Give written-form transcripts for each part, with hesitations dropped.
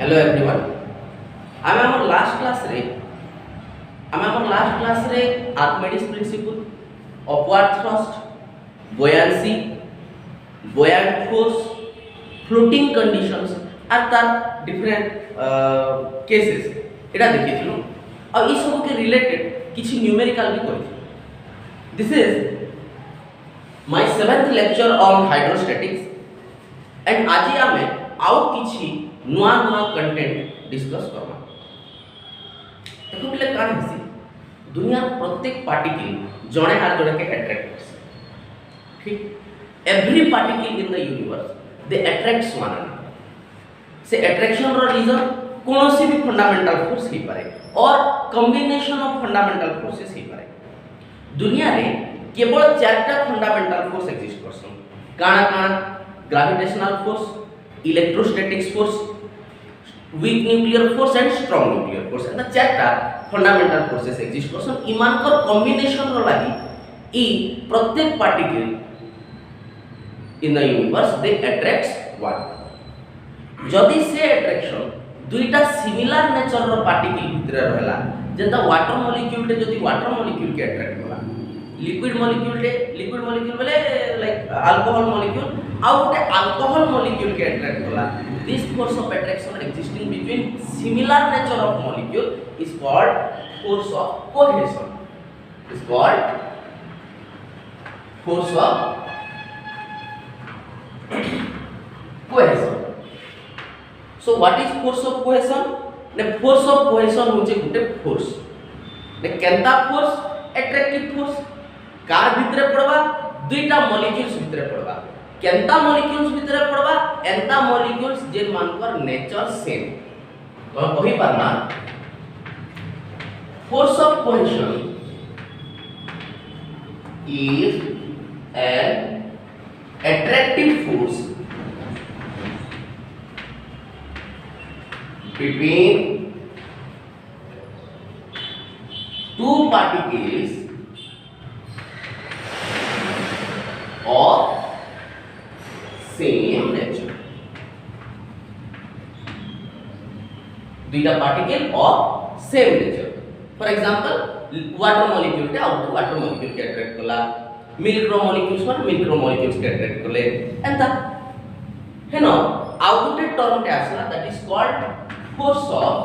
Hello everyone um um last class रे Archimedes principle upward thrust buoyancy buoyant force floating conditions आर तार different cases एटा देखिथिलु आ ई सब के रिलेटेड किछि न्यूमेरिकल भी करिथिलु। This is my 7th lecture on hydrostatics and आज आमे आउ किछि नुआ नुआ कंटेंट डिस्कस करबा। देखो पिले कान हसी दुनिया प्रत्येक पार्टिकल जणे हार जणे के अट्रैक्ट करस। ठीक every particle in the universe they attracts one another. से अट्रैक्शन रो रीजन कोनोसी भी फंडामेंटल फोर्स ही पारे और कॉम्बिनेशन ऑफ फंडामेंटल फोर्सेस ही पारे। दुनिया रे केवल चारटा फंडामेंटल फोर्स एग्जिस्ट करसन। काना काना gravitational force, electrostatics force, weak nuclear force and strong nuclear force and the चारटा फंडामेंटल फोर्सेस एग्जिस्ट करसन। इमानकर कॉम्बिनेशन रो लागि ई प्रत्येक particle in the universe they attracts one. जदि से अट्रैक्शन दुईटा सिमिलर नेचर रो पार्टिकल भितर रहला जेंता वाटर मॉलिक्यूल टे जदि वाटर मॉलिक्यूल के अट्रैक्ट होला, लिक्विड मॉलिक्यूल बेले लाइक अल्कोहल मॉलिक्यूल आउ गोटे अल्कोहल मॉलिक्यूल के अट्रैक्ट होला। This force of attraction existing between similar nature of molecule is called force of cohesion. Is called force of cohesion. So what is force of cohesion? The force of cohesion होचे गुटे force. The Kenta force? Attractive force. Car भितरे पड़वा दुईटा molecules भितरे पड़वा। Kenta molecules भितरे पड़वा एंता molecules जे मानकर nature same. तो कहि पारना force of cohesion is an attractive force between two particles of same nature. दुईटा particle of same nature. For example water molecule के आउट वाटर मॉलिक्यूल के अट्रैक्ट कला, मिल्क रो मॉलिक्यूल्स पर मिल्क रो मॉलिक्यूल्स के अट्रैक्ट करले एंता है ना। आउट गोटे टर्म के आसला that is called force of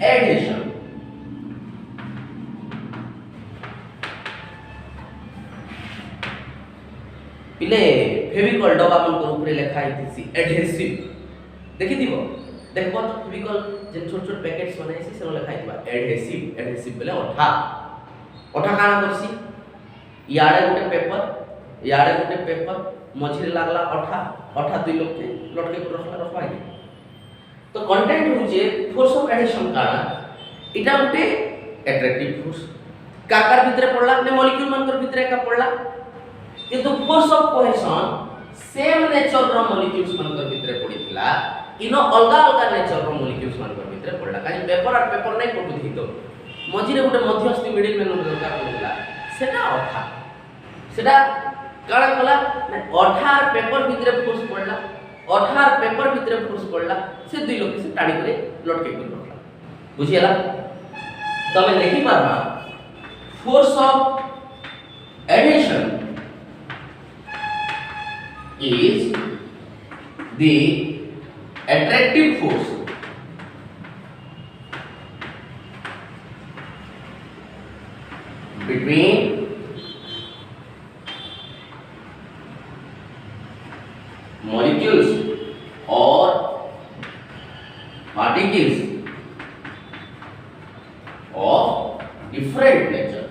adhesion. पिले फेविकॉल डबा मन को ऊपर लिखा है एडहेसिव देखि दिबो। देखबो तो फेविकॉल जे छोट छोट पैकेट्स बनाई से लिखा है एडहेसिव बेले ओठा काना करसी याडे गोटे पेपर मझिरे लागला ओठा दुई लोग के लटके रखला तो कंटेंट होजे फोर्स ऑफ एडहेशन काना इटा गोटे अट्रैक्टिव फोर्स काकर भीतर पड़ला ने मॉलिक्यूल मन कर भीतर का पड़ला किंतु force of cohesion same nature रो मॉलिक्यूल्स मन कर भीतर पड़ितला इनो अलगा अलगा नेचर रो मॉलिक्यूल्स मन कर भीतर पड़ला काई पेपर और पेपर नै पडु हितो मझिरे गुटे मध्यस्थी मिडिल मैन दरकार पड़ला सेटा अठा सेटा काळा कला अठार पेपर भीतर फोर्स पड़ला अठार पेपर भीतर फोर्स पड़ला से दुई लोग से टाणी करे लटके कर रखला बुझियला। तमे देखि पारबा force of adhesion is the attractive force between molecules or particles of different nature.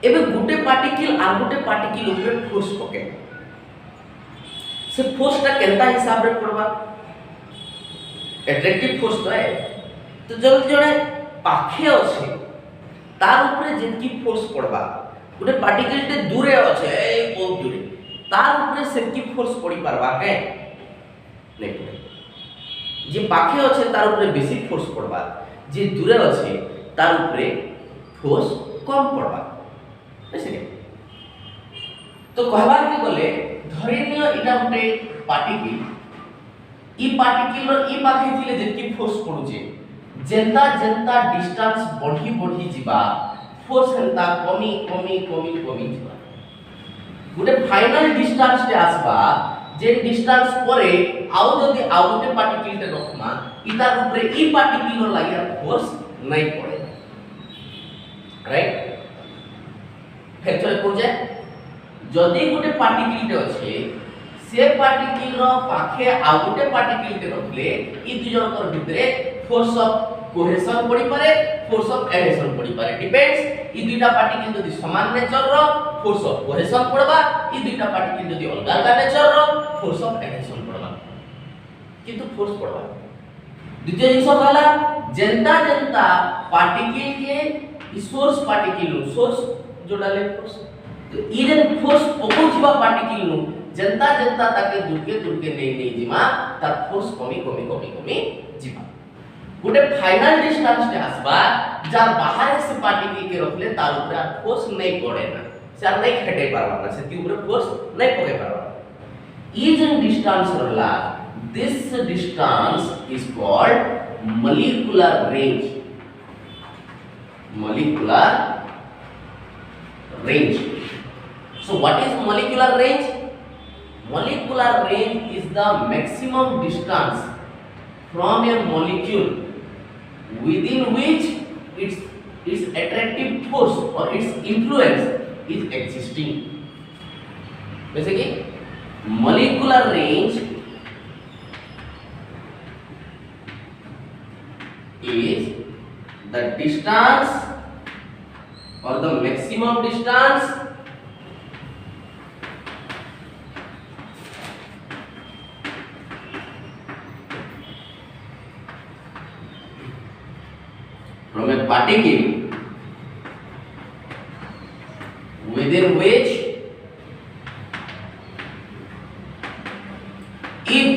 एबे गुटे पार्टिकल आ गुटे पार्टिकल ऊपर फोर्स पके से फोर्स ता केंता हिसाब रे पड़वा अट्रैक्टिव फोर्स तो है। तो जब जने पाखे अछि तार ऊपर जेतकी फोर्स पड़वा गुटे पार्टिकल ते दूरे अछि बहुत दूरे तार ऊपर सेतकी फोर्स पड़ी परवा है नहीं पड़े। जे पाखे अछि तार ऊपर बेसी फोर्स पड़वा जे दूरे अछि तार ऊपर फोर्स कम पड़वा बुझिले तो कहबार के गले धरि नियो इटा गोटे पार्टिकल ई पार्टिकल रो ई पाखे थिले जेतकी फोर्स पडुचे जेंता जेंता डिस्टेंस बढ़ी बढ़ी जिबा फोर्स हेंता कमी कमी कमी कमी जिबा गोटे फाइनल डिस्टेंस टे आसबा जे डिस्टेंस परे आउ जदी आउ गोटे पार्टिकल टे रखमा इता ऊपर ई पार्टिकल रो लागि फोर्स नै पड़े राइट फिर चले को जाय जदी गोटे पार्टिकल टे अछि से पार्टिकल रो पाखे आउ गोटे पार्टिकल टे रखले ई दु जनकर भितरे फोर्स ऑफ कोहेशन पड़ी पारे फोर्स ऑफ एडहेशन पड़ी पारे डिपेंड्स ई दुईटा पार्टिकल जदी समान नेचर रो फोर्स ऑफ कोहेशन पड़बा ई दुईटा पार्टिकल जदी अलग अलग नेचर रो फोर्स ऑफ एडहेशन पड़बा किंतु फोर्स पड़बा द्वितीय जिंस कहला जेंता जेंता पार्टिकल के सोर्स पार्टिकल सोर्स जोडाले फोर्स तो ई जे फोर्स पहुंचबा पार्टिकल नु जेंता जेंता ताके दुरके नै जिमा ता फोर्स कमी कमी कमी कमी जिमा गोटे फाइनल डिस्टेंस टे आसबा जार बाहर से पार्टिकल के रखले तार ऊपर फोर्स नै पड़े ना से नै खेटे पारबा ना से ती ऊपर फोर्स नै पके पारबा ई जे डिस्टेंस रहला this distance is called molecular range so what is molecular range is the maximum distance from a molecule within which its attractive force or its influence is existing जैसे कि molecular range is the distance or the maximum distance from a particle within which if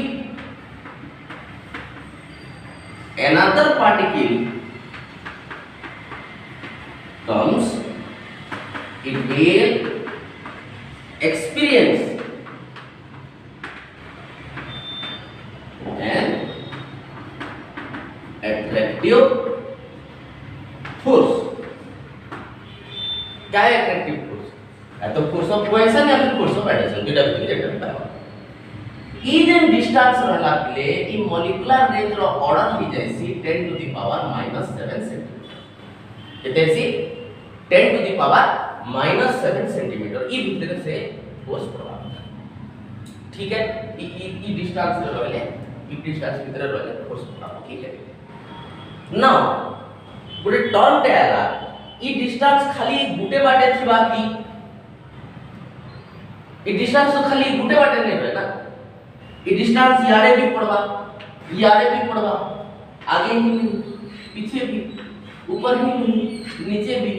another particle comes it will experience an attractive force क्या है attractive force या तो force of cohesion या फिर force of adhesion दुटा भितर जेटा पाबा ई जे distance रहला के ई मॉलिक्यूलर रेंज रो ऑर्डर ही जैसी 10 टू द पावर -7 सेंटीमीटर केते सी 10 टू द पावर -7 सेंटीमीटर ई भितर से फोर्स पड़बा ठीक है ई डिस्टेंस रहले ई डिस्टेंस भितर रहले फोर्स पड़बा ठीक है नाउ गोटे टर्म टे आला ई डिस्टेंस खाली गुटे बाटे थिबा की ई डिस्टेंस तो खाली गुटे बाटे नै रहे ना ई डिस्टेंस यारे भी पड़बा आगे ही नहीं पीछे भी ऊपर ही नहीं नीचे भी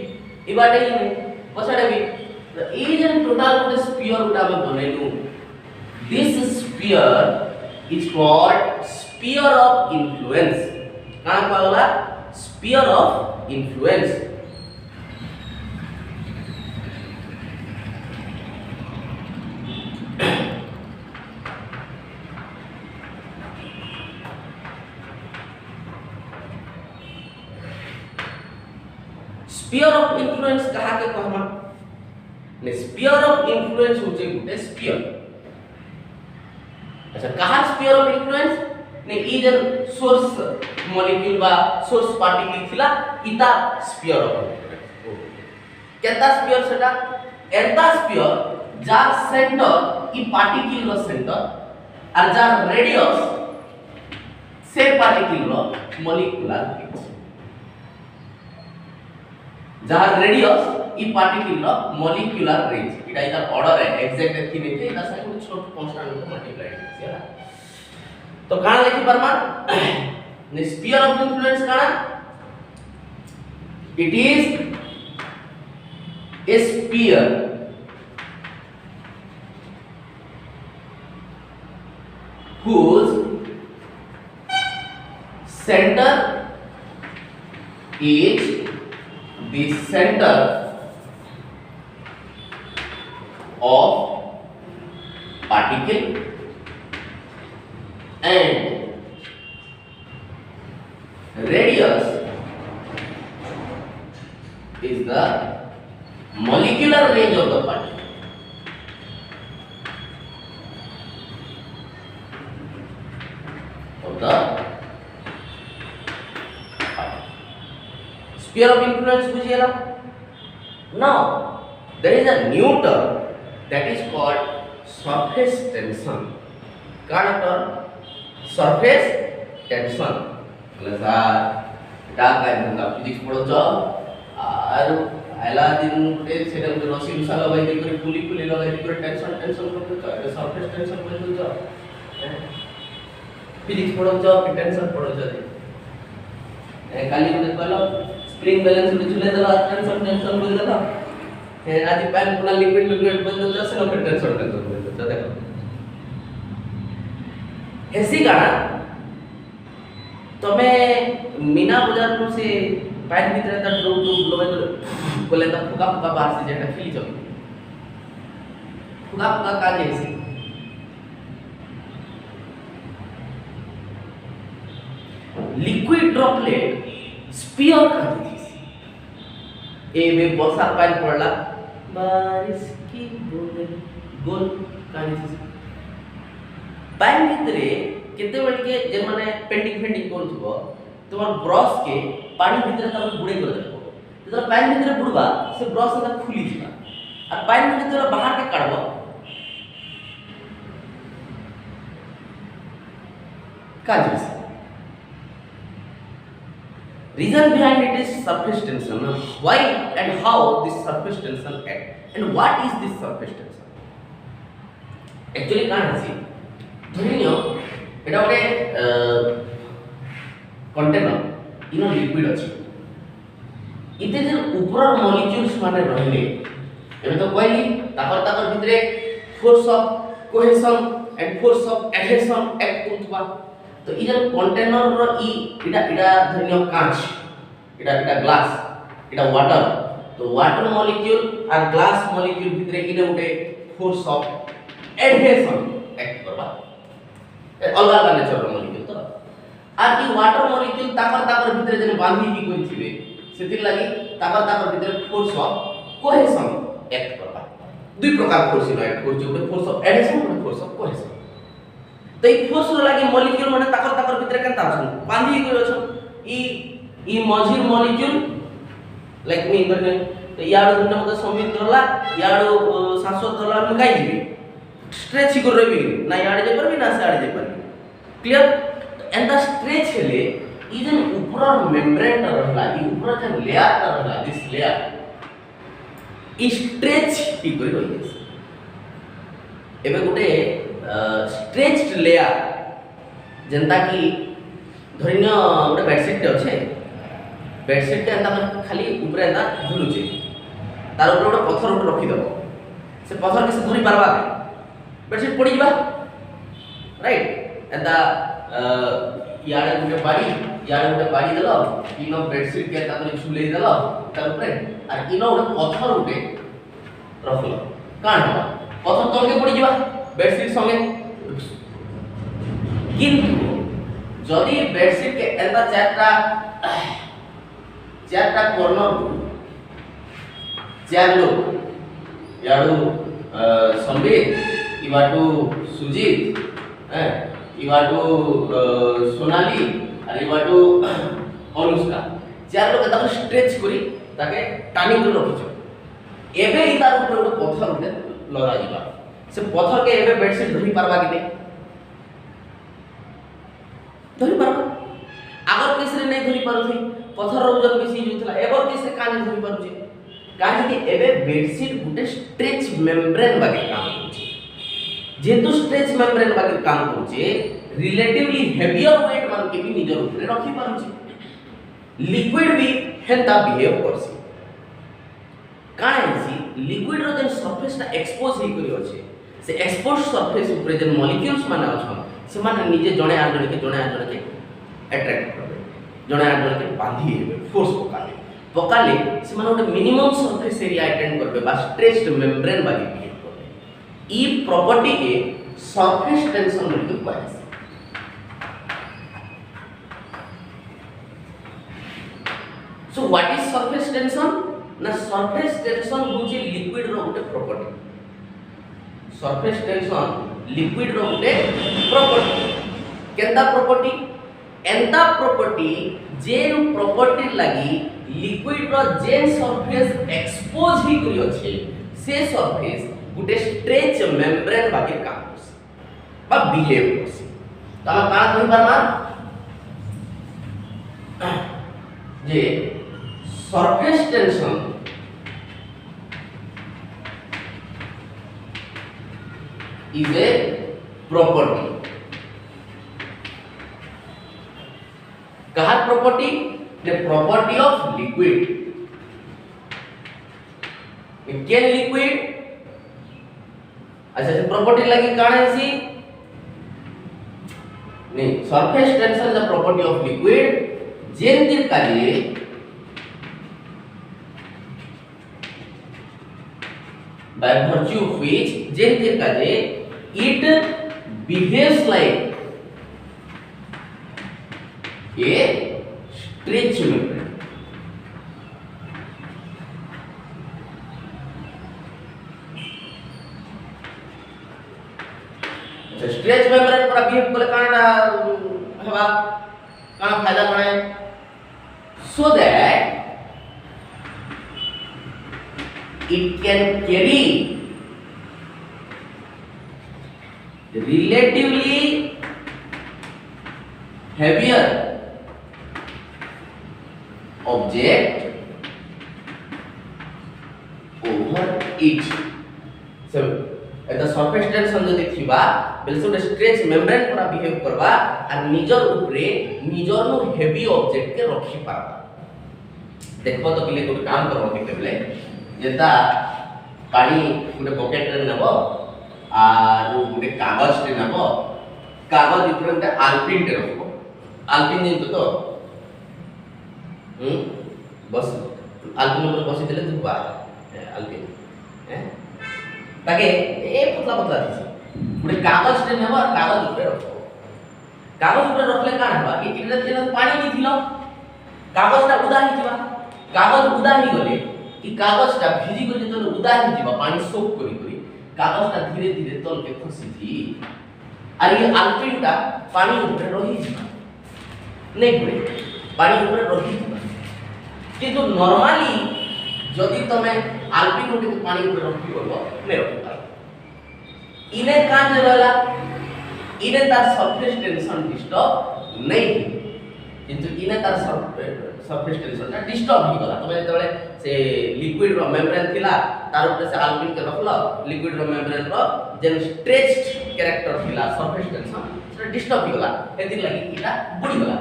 ई बाटे ही नहीं पछाड़े भी तो ई जे टोटल गोटे स्फीयर उटा में बनेलु this sphere is called sphere of influence का कहला sphere of influence sphere of influence कहा के कहमा ने sphere of influence होचे गुटे sphere अच्छा कहा sphere of influence ने ई जे सोर्स मॉलिक्यूल बा सोर्स पार्टिकल थिला इता स्फीयर ऑफ केता स्फीयर सेटा एंता स्फीयर जार सेंटर ई पार्टिकल रो सेंटर और जार रेडियस से पार्टिकल रो मॉलिक्यूलर रेंज जार रेडियस ई पार्टिकल रो मॉलिक्यूलर रेंज इटा इता ऑर्डर है एग्जैक्ट एथि नै थे इता से कुछ छोट कांस्टेंट को मल्टीप्लाई है तो काना लिखि परमा ने स्फीयर ऑफ इन्फ्लुएंस काना it is a sphere whose center is the center of particle and radius is the molecular range of the particle. Sphere of influence बुझिएगा. Now there is a new term that is called surface tension. क्या term? Surface tension. बोले sir डाक का इधर का physics पढ़ो जो आरो आयला दिन उठे सेटल में रस्सी मिसाल लगाई दे कर पुली लगाई दे कर टेंशन करते तो सरफेस टेंशन बोल दो जो फिजिक्स पढ़ो जो टेंशन पढ़ो जो काली में कहलो स्प्रिंग बैलेंस में झूले दला टेंशन बोल दला आदि पैन पुना लिक्विड बोल दो जो से टेंशन बोल दो देखो ऐसी गाना तमे मीना बाजार को से पैन भीतर ता डूब लोगे बोले ता फुका बाहर से जेटा खिली जाओ फुका का जैसे लिक्विड ड्रॉपलेट स्फीयर का जैसे ए में बरसा पैन पड़ला बारिश की बूंदे गोल का जैसे पैन भीतर केते बेल के जे माने पेंटिंग करथबो तोर ब्रश के पानी भीतर तब बुड़े कर देबो तो पैन भीतर बुड़बा से ब्रश अंदर खुली जिबा आ पैन भीतर बाहर के काढबो काजस reason behind it is surface tension. Why and how this surface tension act and what is this surface tension? Actually कान हसी धरिनियो এটা ଗୋଟେ कंटेनर इन लिक्विड अछि इते जे ऊपर मॉलिक्यूल्स माने रहले एमे तो कहली ताकर भितरे force of cohesion and force of adhesion act करथबा तो इ जे कंटेनर रो इडा धरिनियो कांच इडा ग्लास इडा वाटर तो वाटर मॉलिक्यूल और ग्लास मॉलिक्यूल भितरे इने उठे फोर्स ऑफ एडहेशन एक्ट करबा अलग अलग नेचर मॉलिक्यूल तो আর এই ওয়াটার মলিকিউল তাকর ভিতরে যেন বাঁধি কি কইছিবে সেতির লাগি তাকর ভিতরে ফোর্স অফ কোহেশন অ্যাক্ট করবা দুই প্রকার ফোর্স অ্যাক্ট করছে একটা ফোর্স অফ এডহেশন আর ফোর্স অফ কোহেশন তো এই ফোর্স লাগি মলিকিউল মানে তাকর ভিতরে কেনতা আছেন বাঁধি কই আছো ই মঝির মলিকিউল লাইক মি ইন্টারনেট তো ইয়াড়ো দুটো মত সমিত ধরলা ইয়াড়ো শাশ্বত ধরলা আমি কাই দিবি स्ट्रेच ही कर रही ना याडे जे परबी ना से आडे जे परबी क्लियर एंड द स्ट्रेच हेले इजन ऊपर मेम्ब्रेन ता रहला ई ऊपर जे लेयर ता रहला दिस लेयर ई स्ट्रेच ही कर रही एबे गुटे स्ट्रेच्ड लेयर जनता की धरिनो गुटे बेडशीट ते अछि बेडशीट ते एंता खाली ऊपर एंता झुलुचे तार ऊपर गुटे पत्थर ऊपर रखी दबो से पत्थर के से धरि पारबा बेडशीट पड़ी जीवा राइट एंता याडे गुटे बाड़ी देलो इनो बेडशीट के तापर झुले देलो तार ऊपर आ इनो गुटे पत्थर उठे रखलो कान हवा पत्थर तलके पड़ी जीवा बेडशीट संगे किंतु जदी बेडशीट के एंता चारटा कॉर्नर चार लोग याडू संबित इवाटू सुजीत इवाटू सोनाली और इवाटू अनुष्का चार लोग ताको स्ट्रेच करी ताके टानी कर रखिछ एबे इ तार ऊपर एक पत्थर उठे लगा जीवा से पत्थर के एबे बेडशीट धरि पारबा कि नै धरि पारबा आगर केस रे नै धरि पारुथि पत्थर रो ओजन बेसी होतला एबर केस रे काने धरि पारुछि काहे कि एबे बेडशीट गुटे स्ट्रेच मेम्ब्रेन बाके काम करछि जेतु स्ट्रेच मेम्ब्रेन बाकी काम करछे रिलेटिवली हेवियर वेट मान के भी निजर ऊपर रखी पारुछे लिक्विड भी हेता बिहेव करसी काहे सी लिक्विड रो जे सरफेस ता एक्सपोज हे करी अछि से एक्सपोज सरफेस ऊपर जे मॉलिक्यूल्स माने अछन से माने निजे जणे आ जणे के अट्रैक्ट करबे जणे आ जणे के बांधी हेबे फोर्स पकाले से माने ओटे मिनिमम सरफेस एरिया अटेंड करबे बा स्ट्रेच्ड मेम्ब्रेन बाकी बिहेव करबे ई प्रॉपर्टी के सरफेस टेंशन बोली कहै। So what is surface tension ना सरफेस टेंशन होची लिक्विड रो गुटे प्रॉपर्टी। सरफेस टेंशन लिक्विड रो गुटे प्रॉपर्टी। केंता प्रॉपर्टी एंता प्रॉपर्टी जे प्रॉपर्टी लगी लिक्विड रो जे सरफेस एक्सपोज ही करी अछि से सरफेस गुटे स्ट्रेच मेम्ब्रेन बाकी काम बा बिहेव करसी। तमा का कहि पारमा जे surface tension is a property। कहा property the property of liquid। केन लिक्विड अच्छा से प्रॉपर्टी लगी काण है सी नहीं surface tension the property of liquid जेंतिर काजे by virtue of which जेंतिर काजे it behaves like a stretch membrane। Stretch membrane पूरा बिहेव करे काना हवा काना फायदा कणे so that it can carry relatively heavier object over it। so at the surface tension जो देखिबा बेलसो स्ट्रेच मेम्ब्रेन पूरा बिहेव करबा आ निजर ऊपरे निजर नो हेवी ऑब्जेक्ट के रखि पाबा। देखबो तो किले कोन काम करबो केतेबले जेता पानी गुटे बकेट रे नेबो आर गुटे कागज रे नेबो कागज ऊपर गुटे आल्पिन टे रखबो आल्पिन नहीं तो बस आल्पिन ऊपर बसी देले तू बा आल्पिन ताके ए पतला पतला दिस गुटे कागज रे नेबो कागज ऊपर रखबो कागज ऊपर रखले का हबा कि इने जेना पानी नहीं थिलो कागजटा उदा ही जिबा कागज उदा ही गले कि कागजटा भिजी कर जतन उदा ही जिबा पानी सोक करी कागजटा धीरे धीरे तल के खसी थी और ये आल्पिनटा पानी ऊपर रही जिबा नहीं पड़े पानी ऊपर रही जिबा किंतु नॉर्मली जदि तमे आल्पिन उठे पानी ऊपर रखी बोलो नहीं रखी पाए इने का जे रहला इने तार सरफेस टेंशन डिस्टर्ब नहीं किंतु इने तार सरफेस टेंशन ना डिस्टर्ब ही गला तमे जेतबेले से लिक्विड रो मेम्ब्रेन थिला तार ऊपर से आल्पिन के रखलो लिक्विड रो मेम्ब्रेन रो जेन स्ट्रेच्ड कैरेक्टर थिला सरफेस टेंशन से डिस्टर्ब ही गला एति लागि इटा बुडी गला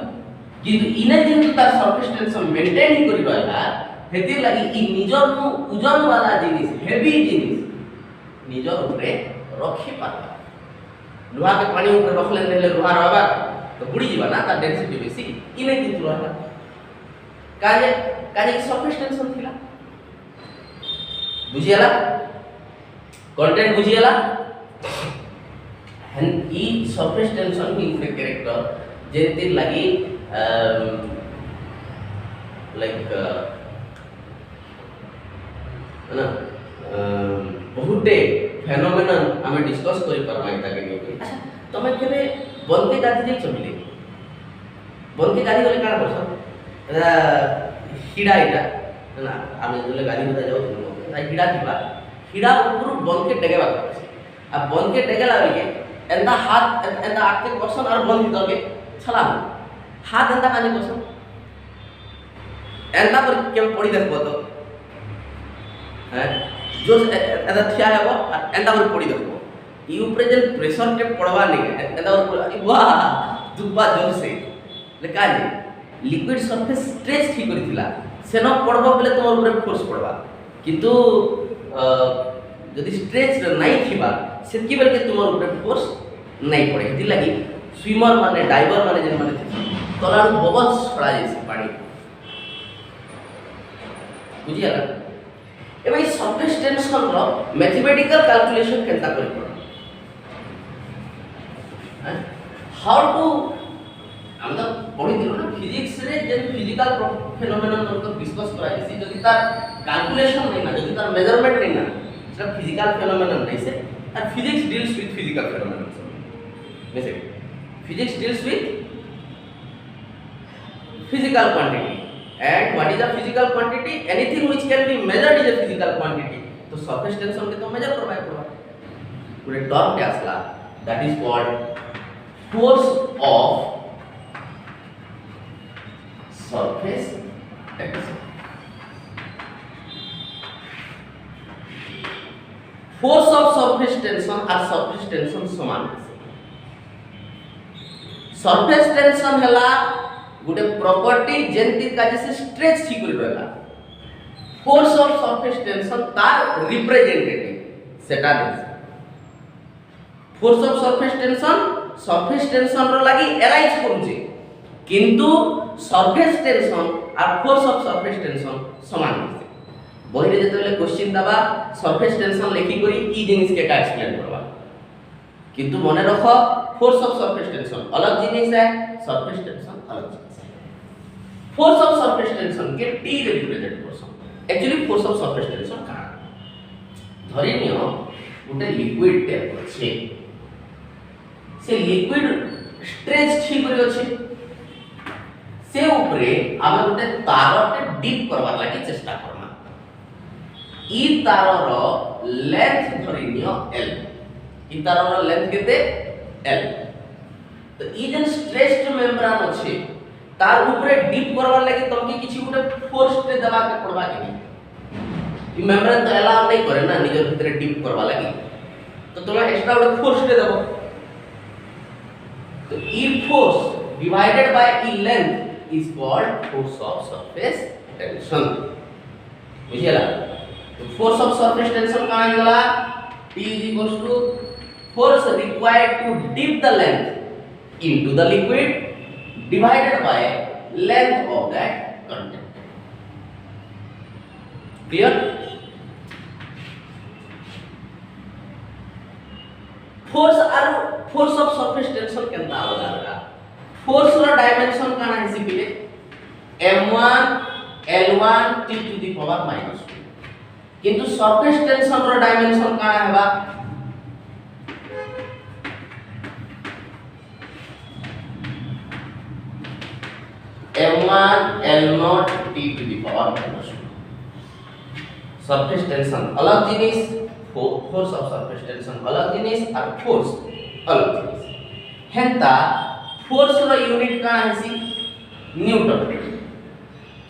किंतु इने जेंतु तार सरफेस टेंशन मेंटेन ही करि रहला हेति लागि इ निजर नु ओजन वाला जिनिस हेवी जिनिस निजर ऊपरे रखि पाता। लोहा के पानी ऊपर रखले नेले लोहा रहबा तो बुडी जीवा ना ता डेंसिटी बेसी इने किंतु रहला काजे काजे सरफेस टेंशन थिला बुझियला कंटेंट बुझियला हन ई सरफेस टेंशन ही इनके कैरेक्टर जेंति लागि लाइक ना बहुते फेनोमेनन हमें डिस्कस करि परबा इता के लिए। अच्छा तमे केबे बनके गादी देख चमिले बनके गादी गले काना करछ एदा हिडा इटा ना आमे जले गादी होता जाऊ ना हिडा थिबा हिडा ऊपर बनके डेगेबा करछ आ बनके डेगेला बेके एंदा हाथ एंदा आके पर्सन और बन करके छला हाथ एंदा काने पर्सन एंदा पर के पड़ी देखबो तो हैं जो एदा थिया हेबो एंदा पर पड़ी देखबो ई ऊपर जे प्रेशर के पड़वा नहीं एंदा ऊपर वाह दुबा जोर से लेका जे लिक्विड सरफेस स्ट्रेच ठीक करिथिला सेनो पड़बो बेले तोर ऊपर फोर्स पड़वा किंतु जदि स्ट्रेच नहीं थिबा सेतकी बेले के तुमर ऊपर फोर्स नहीं पड़े हेति लागि स्विमर माने डाइवर माने जे माने तलाडू बबल्स छड़ा जैसे पानी बुझियला एबे सरफेस टेंशन रो मैथमेटिकल कैलकुलेशन केनता करि पड़ो हाउ टू हम तो पढ़ी दिलो ना फिजिक्स रे जे फिजिकल फेनोमेनन को डिस्कस कराई सी जदि तार कैलकुलेशन नहीं ना जदि तार मेजरमेंट नहीं ना सेटा फिजिकल फेनोमेनन नहीं से और physics deals with physical phenomenon जैसे physics deals with physical quantity and what is a physical quantity anything which can be measured is a physical quantity तो surface tension के तो मेजर करवाए पड़वा पूरे टर्म क्या असला that is called force of surface tension force of surface tension और surface tension समान surface tension हला गुटे प्रॉपर्टी जेंति काजे से स्ट्रेच ठीक कर रहला फोर्स ऑफ सरफेस टेंशन तार रिप्रेजेंटेटिव सेटा दे फोर्स ऑफ सरफेस टेंशन रो लागि एराइज करूची किंतु सरफेस टेंशन और फोर्स ऑफ सरफेस टेंशन समान होते बही रे जेतले क्वेश्चन दबा सरफेस टेंशन लिखि करी ई जिनिस के का एक्सप्लेन करबा किंतु मने रखो फोर्स ऑफ सरफेस टेंशन अलग जिनिस है सरफेस टेंशन अलग जिनिस फोर्स ऑफ सरफेस टेंशन के टी रे represent Karsan actually force of surface tension का धरि नियो गुटे लिक्विड टेप अछि से लिक्विड स्ट्रेच ठीक करि अछि से ऊपरे आमे गुटे तारटे डीप करबा लागि चेष्टा करना ई तारर लेंथ धरि नियो l ई तारर लेंथ केते l तो ई जन स्ट्रेच्ड मेम्ब्रेन अछि तार ऊपरे डीप करवार लागि तमके किछि गुटे फोर्स ते दबा के पड़बा के ई मेम्ब्रेन तो अलाउ नहीं करे ना निजर भितरे डीप करवा लागि तो तमे एक्स्ट्रा गुटे फोर्स ते देबो तो ई फोर्स डिवाइडेड बाय ई length is called force of surface tension बुझियला तो फोर्स ऑफ सरफेस टेंशन का आइला T force required to dip the length into the liquid divided by length of that content. Clear? Force of surface tension Kenta होगा? Force रा dimension काना है सी पीले m1 l1 t to the power minus 2. किंतु surface tension रा dimension काना है बा m1 l0 t to the power minus 2 surface tension अलग जिनिस force of surface tension अलग जिनिस और force अलग जिनिस हेंता force रो यूनिट का है सी न्यूटन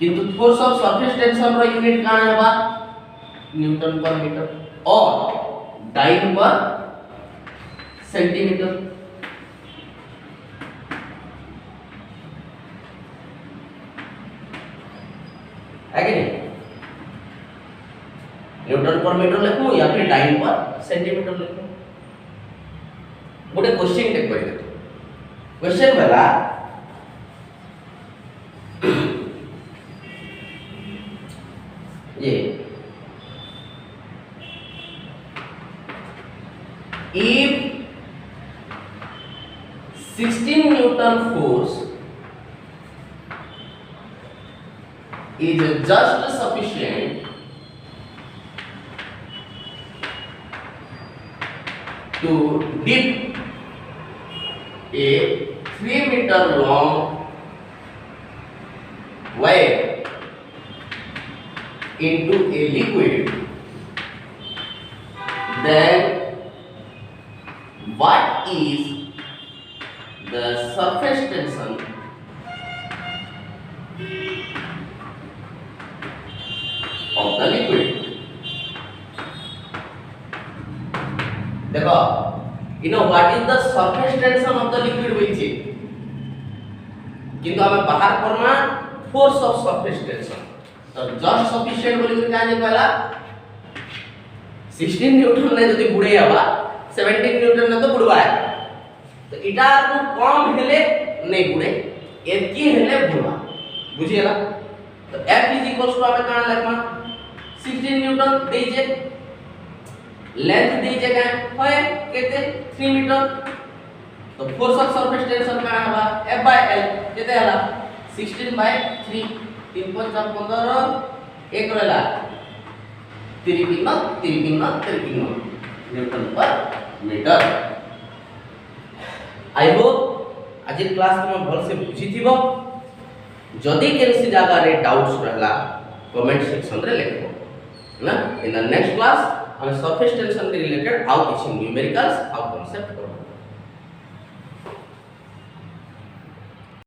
किंतु force of surface tension रो यूनिट का है बा न्यूटन पर मीटर और डाइन पर सेंटीमीटर आगे नहीं न्यूटन पर मीटर लिखूं या फिर डाइन पर सेंटीमीटर लिखूं गोटे क्वेश्चन टेक कर दे क्वेश्चन वाला ये if 16 Newton force is just sufficient to dip a 3-meter long wire into a liquid, then what is the surface tension of the liquid? देखो, you know what is the surface tension of the liquid which is? किंतु हमें बाहर करना force of surface tension. तो just sufficient बोली तो क्या नहीं पहला 16 न्यूटन ने यदि बुढ़े आवा 17 न्यूटन ने तो बुढ़वाए तो इटा को कम हेले नहीं बुढ़े एतकी हेले बुढ़वा बुझिएला तो F इज इक्वल्स टू हमें कहां लिखना 16 न्यूटन देजे लेंथ देजे का होय केते 3 मीटर तो फोर्स ऑफ सरफेस टेंशन का हवा F/L केते हला 16/3 3 5 15 एक रहला 3 न्यूटन पर मीटर। आई होप आज क्लास तुम भल से बुझी थिबो। जदि केनसी जगह रे डाउट्स रहला कमेंट सेक्शन रे लिखो ना। इन द नेक्स्ट क्लास हम सरफेस टेंशन के रिलेटेड आउ किछि न्यूमेरिकल्स आउ कांसेप्ट करबो।